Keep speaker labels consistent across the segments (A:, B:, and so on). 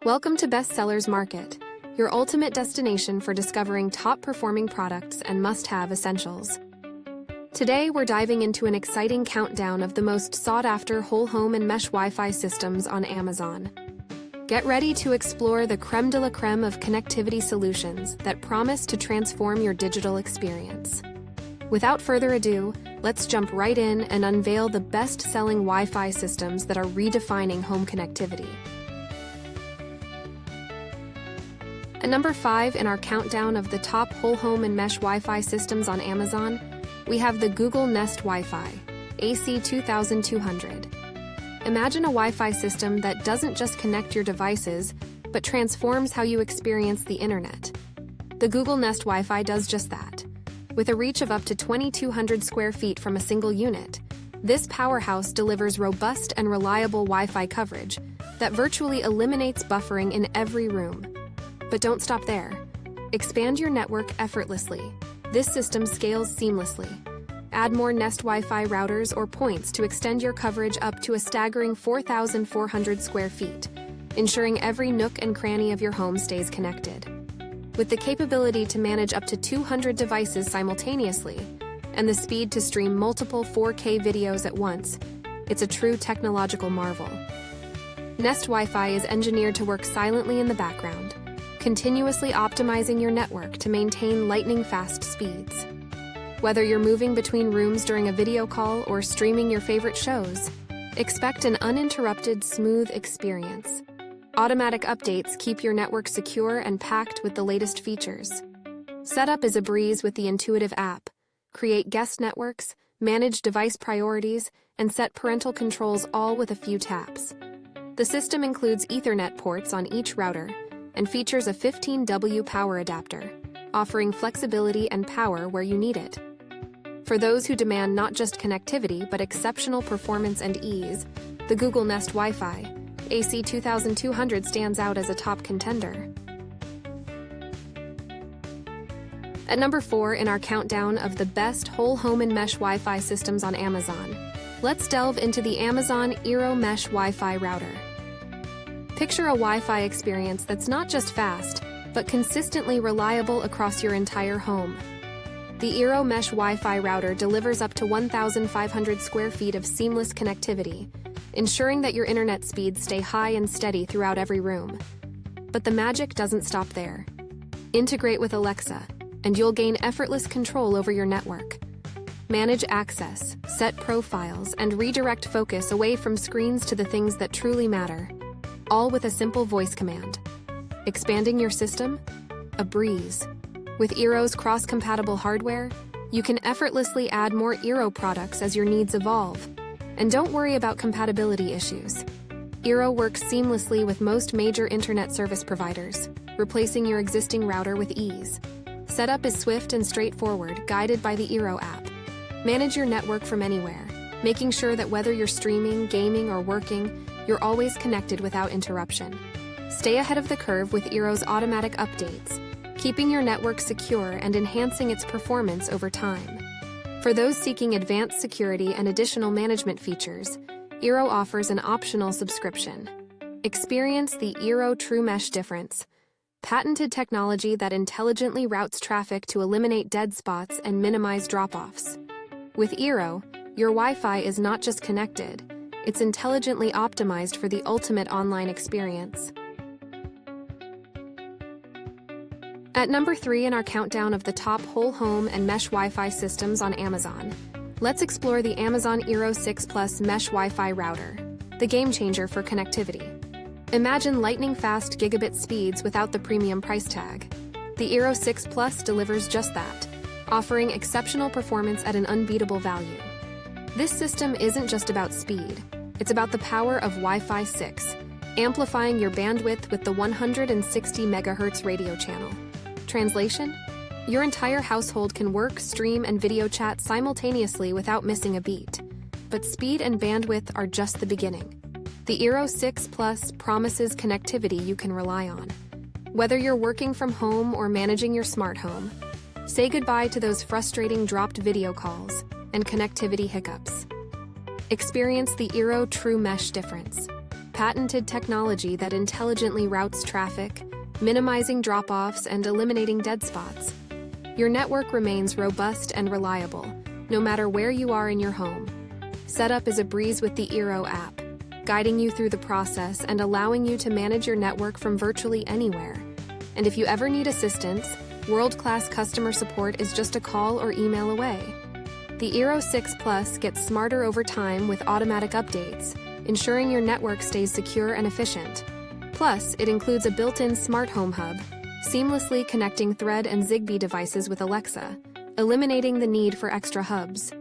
A: Welcome to Bestsellers Market, your ultimate destination for discovering top-performing products and must-have essentials. Today, we're diving into an exciting countdown of the most sought-after whole home and mesh Wi-Fi systems on Amazon. Get ready to explore the creme de la creme of connectivity solutions that promise to transform your digital experience. Without further ado, let's jump right in and unveil the best-selling Wi-Fi systems that are redefining home connectivity. At number 5 in our countdown of the top whole home and mesh Wi-Fi systems on Amazon, we have the Google Nest Wifi, AC2200. Imagine a Wi-Fi system that doesn't just connect your devices, but transforms how you experience the internet. The Google Nest Wi-Fi does just that. With a reach of up to 2,200 square feet from a single unit, this powerhouse delivers robust and reliable Wi-Fi coverage that virtually eliminates buffering in every room. But don't stop there. Expand your network effortlessly. This system scales seamlessly. Add more Nest Wi-Fi routers or points to extend your coverage up to a staggering 4,400 square feet, ensuring every nook and cranny of your home stays connected. With the capability to manage up to 200 devices simultaneously and the speed to stream multiple 4K videos at once, it's a true technological marvel. Nest Wi-Fi is engineered to work silently in the background, continuously optimizing your network to maintain lightning-fast speeds. Whether you're moving between rooms during a video call or streaming your favorite shows, expect an uninterrupted, smooth experience. Automatic updates keep your network secure and packed with the latest features. Setup is a breeze with the intuitive app. Create guest networks, manage device priorities, and set parental controls all with a few taps. The system includes Ethernet ports on each router, and features a 15W power adapter, offering flexibility and power where you need it. For those who demand not just connectivity but exceptional performance and ease, the Google Nest Wi-Fi, AC2200 stands out as a top contender. At number 4 in our countdown of the best whole home and mesh Wi-Fi systems on Amazon, let's delve into the Amazon Eero Mesh Wi-Fi router. Picture a Wi-Fi experience that's not just fast, but consistently reliable across your entire home. The Eero Mesh Wi-Fi router delivers up to 1,500 square feet of seamless connectivity, ensuring that your internet speeds stay high and steady throughout every room. But the magic doesn't stop there. Integrate with Alexa, and you'll gain effortless control over your network. Manage access, set profiles, and redirect focus away from screens to the things that truly matter, all with a simple voice command. Expanding your system? A breeze. With Eero's cross-compatible hardware, you can effortlessly add more Eero products as your needs evolve. And don't worry about compatibility issues. Eero works seamlessly with most major internet service providers, replacing your existing router with ease. Setup is swift and straightforward, guided by the Eero app. Manage your network from anywhere, making sure that whether you're streaming, gaming, or working, you're always connected without interruption. Stay ahead of the curve with Eero's automatic updates, keeping your network secure and enhancing its performance over time. For those seeking advanced security and additional management features, Eero offers an optional subscription. Experience the Eero True Mesh difference, patented technology that intelligently routes traffic to eliminate dead spots and minimize drop-offs. With Eero, your Wi-Fi is not just connected, it's intelligently optimized for the ultimate online experience. At number 3 in our countdown of the top whole home and mesh Wi-Fi systems on Amazon, let's explore the Amazon Eero 6 Plus Mesh Wi-Fi router, the game changer for connectivity. Imagine lightning-fast gigabit speeds without the premium price tag. The Eero 6 Plus delivers just that, offering exceptional performance at an unbeatable value. This system isn't just about speed, it's about the power of Wi-Fi 6, amplifying your bandwidth with the 160 MHz radio channel. Translation? Your entire household can work, stream, and video chat simultaneously without missing a beat. But speed and bandwidth are just the beginning. The Eero 6 Plus promises connectivity you can rely on. Whether you're working from home or managing your smart home, say goodbye to those frustrating dropped video calls and connectivity hiccups. Experience the Eero True Mesh difference. patented technology that intelligently routes traffic, minimizing drop-offs and eliminating dead spots. Your network remains robust and reliable, no matter where you are in your home. Setup is a breeze with the Eero app, guiding you through the process and allowing you to manage your network from virtually anywhere. And if you ever need assistance, world-class customer support is just a call or email away. The Eero 6 Plus gets smarter over time with automatic updates, ensuring your network stays secure and efficient. Plus, it includes a built-in smart home hub, seamlessly connecting Thread and Zigbee devices with Alexa, eliminating the need for extra hubs.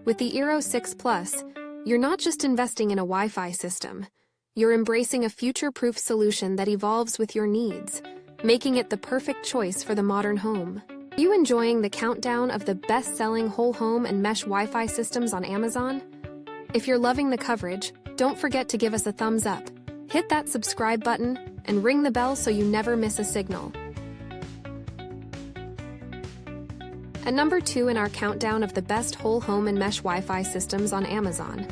A: With the Eero 6 Plus, you're not just investing in a Wi-Fi system, you're embracing a future-proof solution that evolves with your needs, making it the perfect choice for the modern home. Are you enjoying the countdown of the best-selling whole home and mesh Wi-Fi systems on Amazon? If you're loving the coverage, don't forget to give us a thumbs up, hit that subscribe button, and ring the bell so you never miss a signal. At number 2 in our countdown of the best whole home and mesh Wi-Fi systems on Amazon,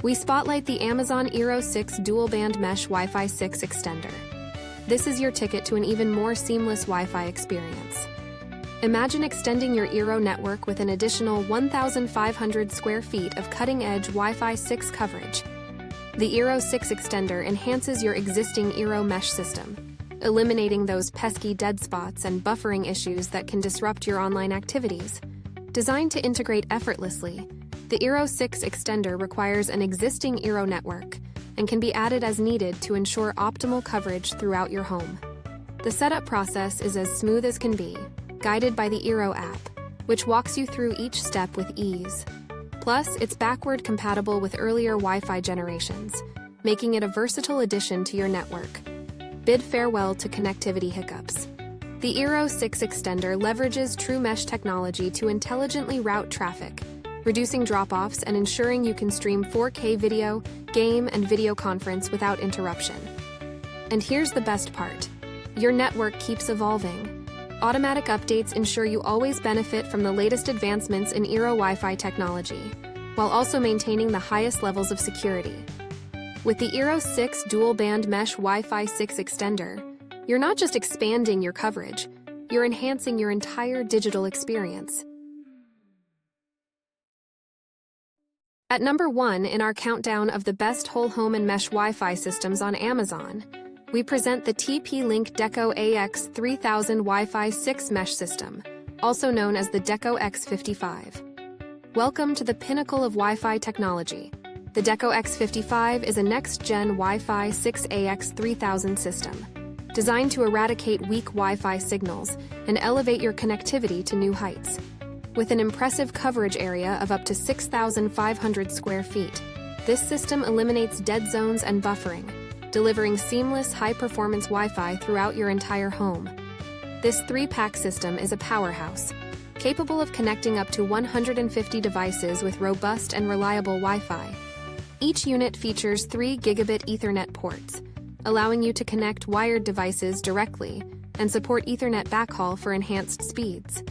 A: we spotlight the Amazon Eero 6 Dual-Band Mesh Wi-Fi 6 Extender. This is your ticket to an even more seamless Wi-Fi experience. Imagine extending your Eero network with an additional 1,500 square feet of cutting-edge Wi-Fi 6 coverage. The Eero 6 Extender enhances your existing Eero mesh system, eliminating those pesky dead spots and buffering issues that can disrupt your online activities. Designed to integrate effortlessly, the Eero 6 Extender requires an existing Eero network and can be added as needed to ensure optimal coverage throughout your home. The setup process is as smooth as can be, guided by the Eero app, which walks you through each step with ease. Plus, it's backward compatible with earlier Wi-Fi generations, making it a versatile addition to your network. Bid farewell to connectivity hiccups. The Eero 6 Extender leverages true mesh technology to intelligently route traffic, reducing drop-offs and ensuring you can stream 4K video, game, and video conference without interruption. And here's the best part. Your network keeps evolving. Automatic updates ensure you always benefit from the latest advancements in Eero Wi-Fi technology, while also maintaining the highest levels of security. With the Eero 6 Dual-Band Mesh Wi-Fi 6 Extender, you're not just expanding your coverage, you're enhancing your entire digital experience. At number 1 in our countdown of the best whole home and mesh Wi-Fi systems on Amazon, we present the TP-Link Deco AX3000 WiFi 6 Mesh System, also known as the Deco X55. Welcome to the pinnacle of Wi-Fi technology. The Deco X55 is a next-gen Wi-Fi 6 AX3000 system, designed to eradicate weak Wi-Fi signals and elevate your connectivity to new heights. With an impressive coverage area of up to 6,500 square feet, this system eliminates dead zones and buffering, delivering seamless, high-performance Wi-Fi throughout your entire home. This 3-pack system is a powerhouse, capable of connecting up to 150 devices with robust and reliable Wi-Fi. Each unit features 3 Gigabit Ethernet ports, allowing you to connect wired devices directly and support Ethernet backhaul for enhanced speeds.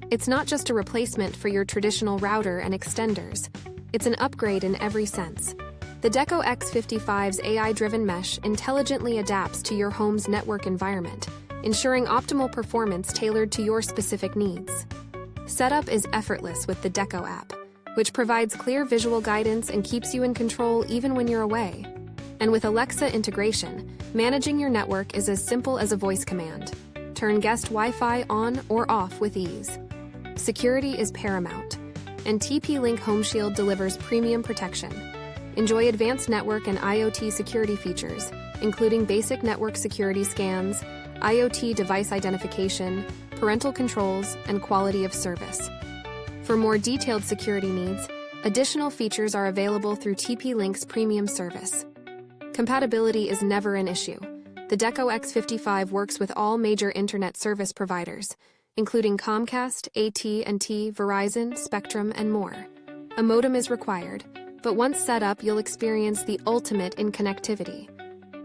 A: It's not just a replacement for your traditional router and extenders, it's an upgrade in every sense. The Deco X55's AI-driven mesh intelligently adapts to your home's network environment, ensuring optimal performance tailored to your specific needs. Setup is effortless with the Deco app, which provides clear visual guidance and keeps you in control even when you're away. And with Alexa integration, managing your network is as simple as a voice command. Turn guest Wi-Fi on or off with ease. Security is paramount, and TP-Link Home Shield delivers premium protection. Enjoy advanced network and IoT security features, including basic network security scans, IoT device identification, parental controls, and quality of service. For more detailed security needs, additional features are available through TP-Link's premium service. Compatibility is never an issue. The Deco X55 works with all major internet service providers, including Comcast, AT&T, Verizon, Spectrum, and more. A modem is required, but once set up, you'll experience the ultimate in connectivity.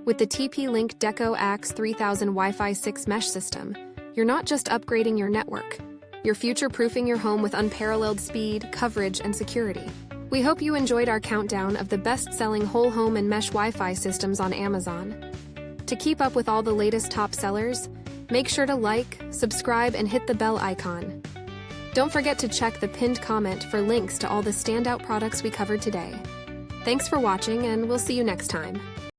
A: With the TP-Link Deco AX3000 WiFi 6 Mesh System, you're not just upgrading your network, you're future-proofing your home with unparalleled speed, coverage, and security. We hope you enjoyed our countdown of the best-selling whole home and mesh Wi-Fi systems on Amazon. To keep up with all the latest top sellers, make sure to like, subscribe, and hit the bell icon. Don't forget to check the pinned comment for links to all the standout products we covered today. Thanks for watching, and we'll see you next time.